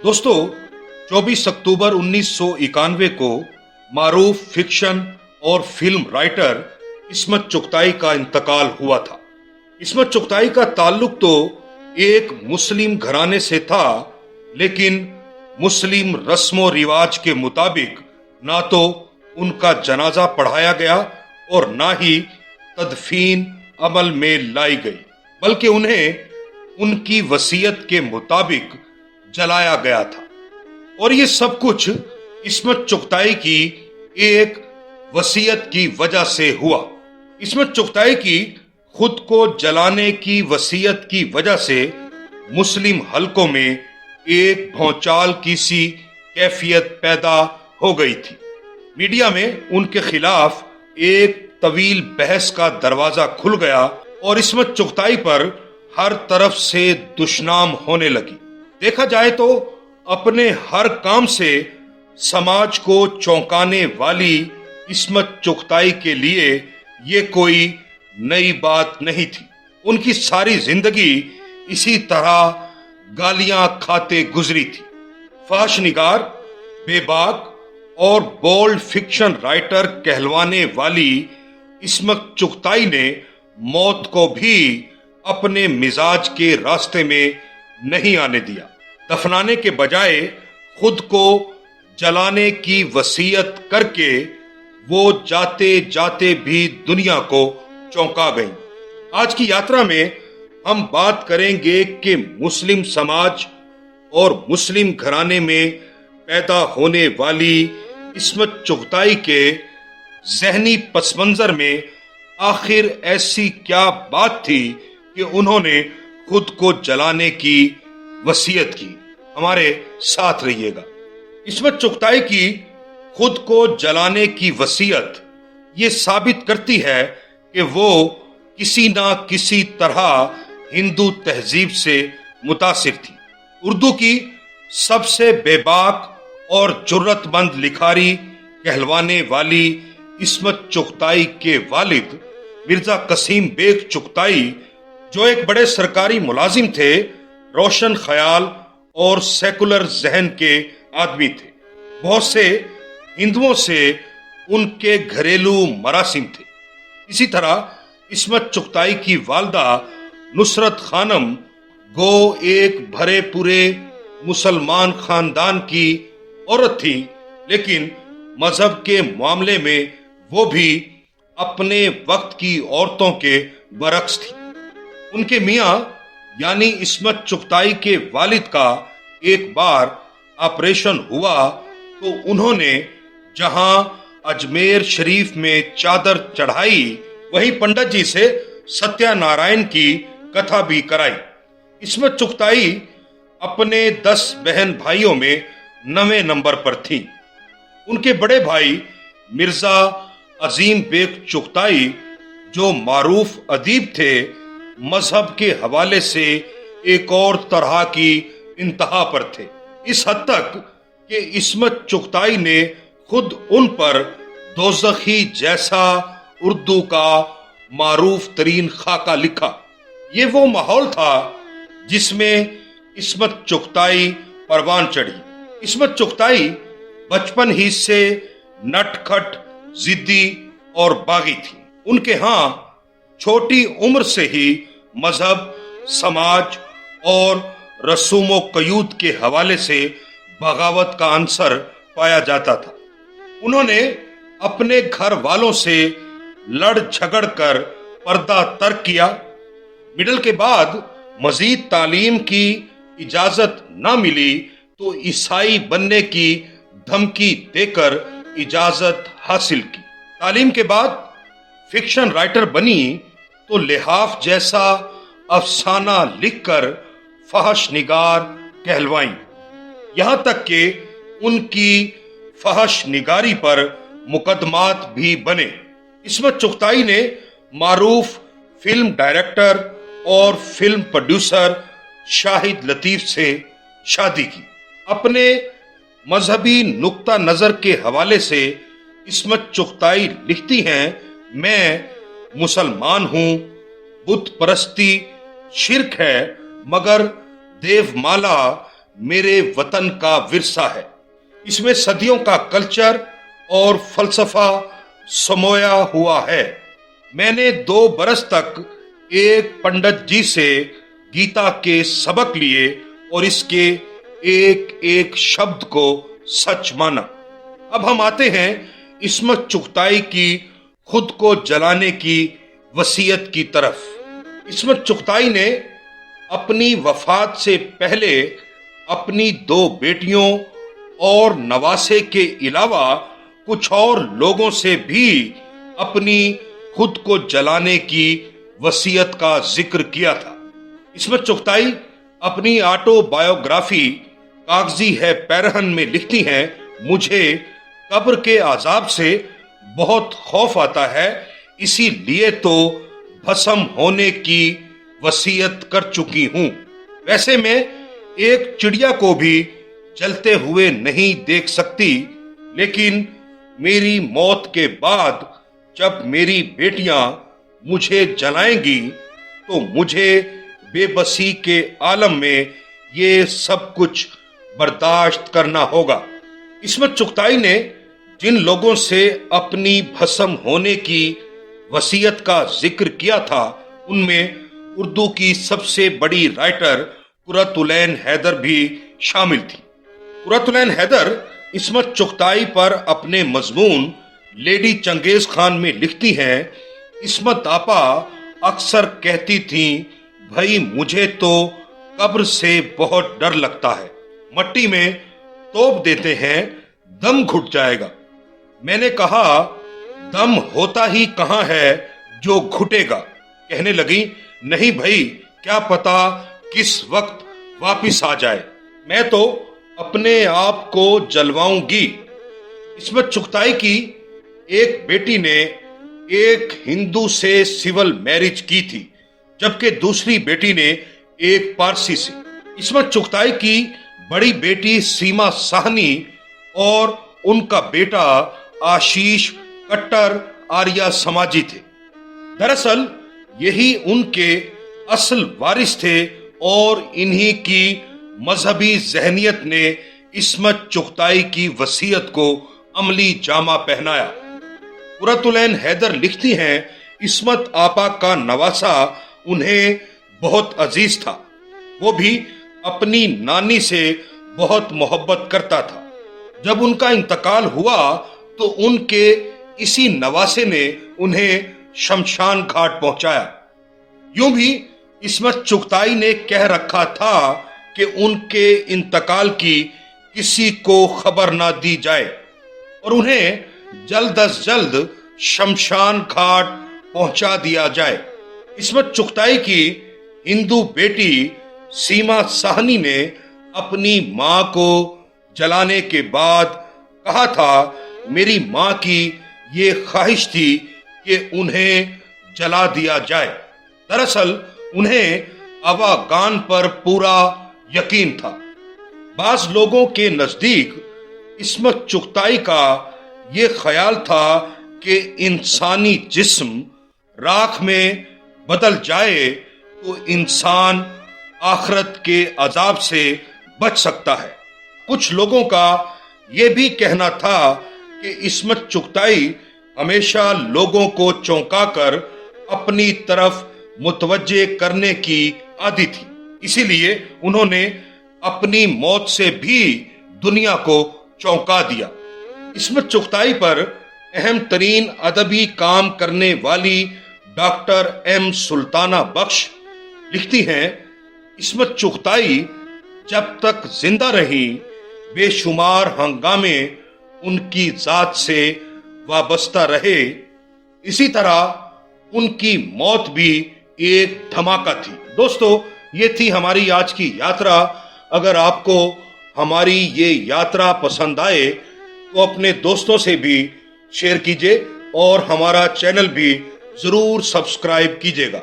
दोस्तों 24 अक्टूबर 1991 को मारूफ फिक्शन और फिल्म राइटर इस्मत चुगताई का इंतकाल हुआ था। इस्मत चुगताई का ताल्लुक तो एक मुस्लिम घराने से था, लेकिन मुस्लिम रस्मों रिवाज के मुताबिक ना तो उनका जनाजा पढ़ाया गया और ना ही तदफीन अमल में लाई गई, बल्कि उन्हें उनकी वसीयत के मुताबिक जलाया गया था। और ये सब कुछ इस्मत चुगताई की एक वसीयत की वजह से हुआ। इस्मत चुगताई की खुद को जलाने की वसीयत की वजह से मुस्लिम हलकों में एक भौचाल की सी कैफियत पैदा हो गई थी। मीडिया में उनके खिलाफ एक तवील बहस का दरवाजा खुल गया और इस्मत चुगताई पर हर तरफ से दुश्मनाम होने लगी। देखा जाए तो अपने हर काम से समाज को चौंकाने वाली इस्मत चुगताई के लिए ये कोई नई बात नहीं थी। उनकी सारी जिंदगी इसी तरह गालियां खाते गुजरी थी। फहशनिगार, बेबाक और बोल्ड फिक्शन राइटर कहलवाने वाली इस्मत चुगताई ने मौत को भी अपने मिजाज के रास्ते में नहीं आने दिया। दफनाने के बजाय खुद को जलाने की वसीयत करके वो जाते जाते भी दुनिया को चौंका गई। आज की यात्रा में हम बात करेंगे कि मुस्लिम समाज और मुस्लिम घराने में पैदा होने वाली इस्मत चुगताई के जहनी पसमंजर में आखिर ऐसी क्या बात थी कि उन्होंने खुद को जलाने की वसीयत की। हमारे साथ रहिएगा। इस्मत चुगताई की खुद को जलाने की वसीयत ये साबित करती है कि वो किसी ना किसी तरह हिंदू तहजीब से मुतासिर थी। उर्दू की सबसे बेबाक और जुर्रतमंद लिखारी कहलवाने वाली इस्मत चुगताई के वालिद मिर्जा कसीम बेग चुगताई, जो एक बड़े सरकारी मुलाजिम थे, रोशन ख्याल और सेकुलर जहन के आदमी थे। बहुत से हिंदुओं से उनके घरेलू मरासिम थे। इसी तरह इस्मत चुगताई की वालदा नुसरत खानम गो एक भरे पूरे मुसलमान खानदान की औरत थी, लेकिन मजहब के मामले में वो भी अपने वक्त की औरतों के बरक्स थी। उनके मियाँ यानी इस्मत चुगताई के वालिद का एक बार ऑपरेशन हुआ तो उन्होंने जहां अजमेर शरीफ में चादर चढ़ाई, वहीं पंडित जी से सत्यनारायण की कथा भी कराई। इस्मत चुगताई अपने 10 बहन भाइयों में 9वें नंबर पर थी। उनके बड़े भाई मिर्जा अजीम बेग चुगताई, जो मारूफ अदीब थे, मजहब के हवाले से एक और तरह की इंतहा पर थे। इस हद तक कि इस्मत चुगताई ने खुद उन पर दोज़खी जैसा उर्दू का मारूफ तरीन खाका लिखा। ये वो माहौल था जिसमें इस्मत चुगताई परवान चढ़ी। इस्मत चुगताई बचपन ही से नटखट, जिद्दी और बागी थी। उनके यहाँ छोटी उम्र से ही मजहब, समाज और रसूमो कयूद के हवाले से बगावत का अंसर पाया जाता था। उन्होंने अपने घर वालों से लड़ झगड़ कर पर्दा तर्क किया। मिडिल के बाद मजीद तालीम की इजाजत न मिली तो ईसाई बनने की धमकी देकर इजाजत हासिल की। तालीम के बाद फिक्शन राइटर बनी तो लिहाफ जैसा अफसाना लिखकर फहश निगार कहलवाई। यहां तक कि उनकी फहश निगारी पर मुकदमात भी बने। इस्मत चुगताई ने मारूफ फिल्म डायरेक्टर और फिल्म प्रोड्यूसर शाहिद लतीफ से शादी की। अपने मजहबी नुक्ता नजर के हवाले से इस्मत चुगताई लिखती हैं, मैं मुसलमान हूं, बुत परस्ती शिर्क है, मगर देवमाला मेरे वतन का विरसा है। इसमें सदियों का कल्चर और फलसफा समोया हुआ है। मैंने 2 बरस तक एक पंडित जी से गीता के सबक लिए और इसके एक एक शब्द को सच माना। अब हम आते हैं इस्मत चुगताई की खुद को जलाने की वसीयत की तरफ। इस्मत चुगताई ने अपनी वफात से पहले अपनी 2 बेटियों और नवासे के अलावा कुछ और लोगों से भी अपनी खुद को जलाने की वसीयत का जिक्र किया था। इस्मत चुगताई अपनी ऑटोबायोग्राफी कागजी है पैरहन में लिखती हैं, मुझे कब्र के अजाब से बहुत खौफ आता है, इसीलिए तो भस्म होने की वसीयत कर चुकी हूं। वैसे मैं एक चिड़िया को भी जलते हुए नहीं देख सकती, लेकिन मेरी मौत के बाद जब मेरी बेटियां मुझे जलाएंगी तो मुझे बेबसी के आलम में ये सब कुछ बर्दाश्त करना होगा। इस्मत चुगताई ने जिन लोगों से अपनी भस्म होने की वसीयत का जिक्र किया था, उनमें उर्दू की सबसे बड़ी राइटर कुरतुलैन हैदर भी शामिल थी। कुरतुलैन हैदर इस्मत चुगताई पर अपने मजमून लेडी चंगेज खान में लिखती हैं, इस्मत आपा अक्सर कहती थीं, भाई मुझे तो कब्र से बहुत डर लगता है, मट्टी में तोप देते हैं दम घुट जाएगा। मैंने कहा दम होता ही कहां है जो घुटेगा। कहने लगी, नहीं भाई, क्या पता किस वक्त वापिस आ जाए, मैं तो अपने आप को जलवाऊंगी। इस्मत चुगताई की एक बेटी ने एक हिंदू से सिविल मैरिज की थी, जबकि दूसरी बेटी ने एक पारसी से। इस्मत चुगताई की बड़ी बेटी सीमा साहनी और उनका बेटा आशीष कट्टर आर्या समाजी थे। दरअसल यही उनके असल वारिस थे और इन्हीं की मजहबी जहनियत ने इस्मत चुगताई की वसीयत को अमली जामा पहनाया। कुरतुलैन हैदर लिखती हैं, इस्मत आपा का नवासा उन्हें बहुत अजीज था। वो भी अपनी नानी से बहुत मोहब्बत करता था। जब उनका इंतकाल हुआ तो उनके इसी नवासे ने उन्हें शमशान घाट पहुंचाया। यूं भी इस्मत चुगताई ने कह रखा था कि उनके इंतकाल की किसी को खबर ना दी जाए और उन्हें जल्द अज जल्द शमशान घाट पहुंचा दिया जाए। इस्मत चुगताई की हिंदू बेटी सीमा साहनी ने अपनी मां को जलाने के बाद कहा था, मेरी मां की ये ख्वाहिश थी कि उन्हें जला दिया जाए। दरअसल उन्हें अवागान पर पूरा यकीन था। बाज लोगों के नजदीक इस्मत चुगताई का ये ख्याल था कि इंसानी जिस्म राख में बदल जाए तो इंसान आखिरत के अजाब से बच सकता है। कुछ लोगों का यह भी कहना था कि इस्मत चुगताई हमेशा लोगों को चौंकाकर अपनी तरफ मुतवज्जे करने की आदी थी, इसीलिए उन्होंने अपनी मौत से भी दुनिया को चौंका दिया। इस्मत चुगताई पर अहम तरीन अदबी काम करने वाली डॉक्टर एम सुल्ताना बख्श लिखती हैं, इस्मत चुगताई जब तक जिंदा रही बेशुमार हंगामे उनकी जात से वाबस्ता रहे, इसी तरह उनकी मौत भी एक धमाका थी। दोस्तों, ये थी हमारी आज की यात्रा। अगर आपको हमारी ये यात्रा पसंद आए तो अपने दोस्तों से भी शेयर कीजिए और हमारा चैनल भी जरूर सब्सक्राइब कीजिएगा।